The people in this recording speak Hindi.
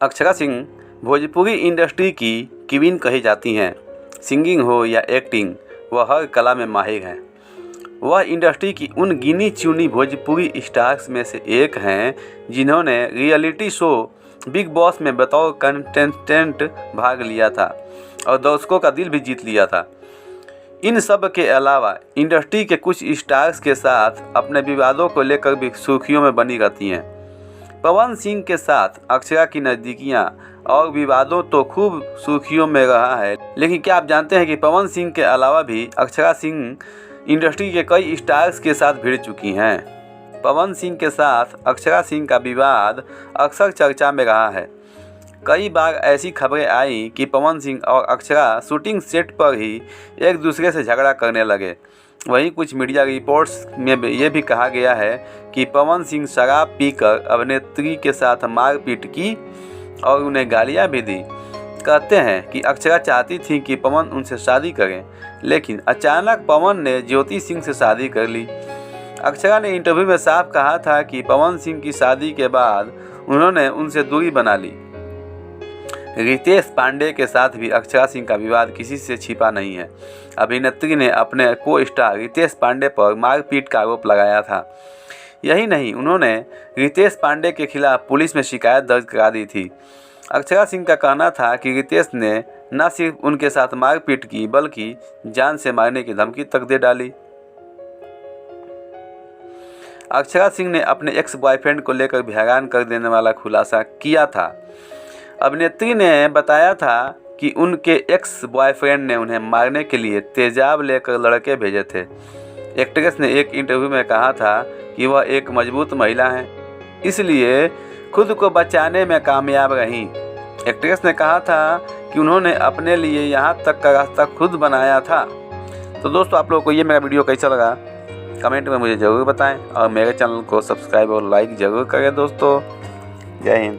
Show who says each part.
Speaker 1: अक्षरा सिंह भोजपुरी इंडस्ट्री की क्वीन कही जाती हैं। सिंगिंग हो या एक्टिंग, वह हर कला में माहिर हैं। वह इंडस्ट्री की उन गिनी चुनी भोजपुरी स्टार्स में से एक हैं जिन्होंने रियलिटी शो बिग बॉस में बतौर कंटेस्टेंट भाग लिया था और दर्शकों का दिल भी जीत लिया था। इन सब के अलावा इंडस्ट्री के कुछ स्टार्स के साथ अपने विवादों को लेकर भी सुर्खियों में बनी रहती हैं। पवन सिंह के साथ अक्षरा की नज़दीकियां और विवादों तो खूब सुर्खियों में रहा है, लेकिन क्या आप जानते हैं कि पवन सिंह के अलावा भी अक्षरा सिंह इंडस्ट्री के कई स्टार्स के साथ भिड़ चुकी हैं। पवन सिंह के साथ अक्षरा सिंह का विवाद अक्सर चर्चा में रहा है। कई बार ऐसी खबरें आई कि पवन सिंह और अक्षरा शूटिंग सेट पर ही एक दूसरे से झगड़ा करने लगे। वहीं कुछ मीडिया रिपोर्ट्स में ये भी कहा गया है कि पवन सिंह शराब पीकर अभिनेत्री के साथ मारपीट की और उन्हें गालियां भी दी। कहते हैं कि अक्षरा चाहती थी कि पवन उनसे शादी करें, लेकिन अचानक पवन ने ज्योति सिंह से शादी कर ली। अक्षरा ने इंटरव्यू में साफ कहा था कि पवन सिंह की शादी के बाद उन्होंने उनसे दूरी बना ली। रितेश पांडे के साथ भी अक्षरा सिंह का विवाद किसी से छिपा नहीं है। अभिनेत्री ने अपने को स्टार रितेश पांडे पर मारपीट का आरोप लगाया था। यही नहीं, उन्होंने रितेश पांडे के खिलाफ पुलिस में शिकायत दर्ज करा दी थी। अक्षरा सिंह का कहना था कि रितेश ने न सिर्फ उनके साथ मारपीट की बल्कि जान से मारने की धमकी तक दे डाली। अक्षरा सिंह ने अपने एक्स बॉयफ्रेंड को लेकर भी हैरान कर देने वाला खुलासा किया था। अभिनेत्री ने बताया था कि उनके एक्स बॉयफ्रेंड ने उन्हें मारने के लिए तेजाब लेकर लड़के भेजे थे। एक्ट्रेस ने एक इंटरव्यू में कहा था कि वह एक मजबूत महिला हैं, इसलिए खुद को बचाने में कामयाब रहीं। एक्ट्रेस ने कहा था कि उन्होंने अपने लिए यहाँ तक का रास्ता खुद बनाया था। तो दोस्तों, आप लोगों को ये मेरा वीडियो कैसा लगा कमेंट में मुझे ज़रूर बताएं और मेरे चैनल को सब्सक्राइब और लाइक ज़रूर करें दोस्तों। जय हिंद।